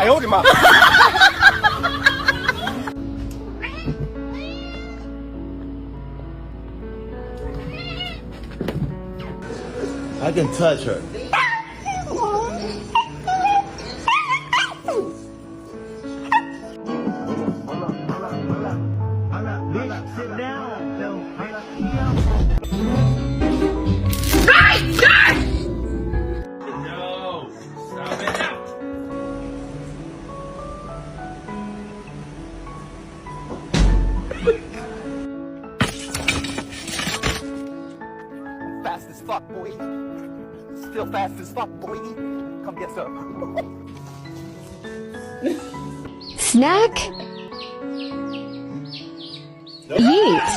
呦我的妈！ I can touch her. Sit down. No, stop it now. Fast as fuck, boy. Still fast as fuck, boy. Come get some. Snack? Yeet.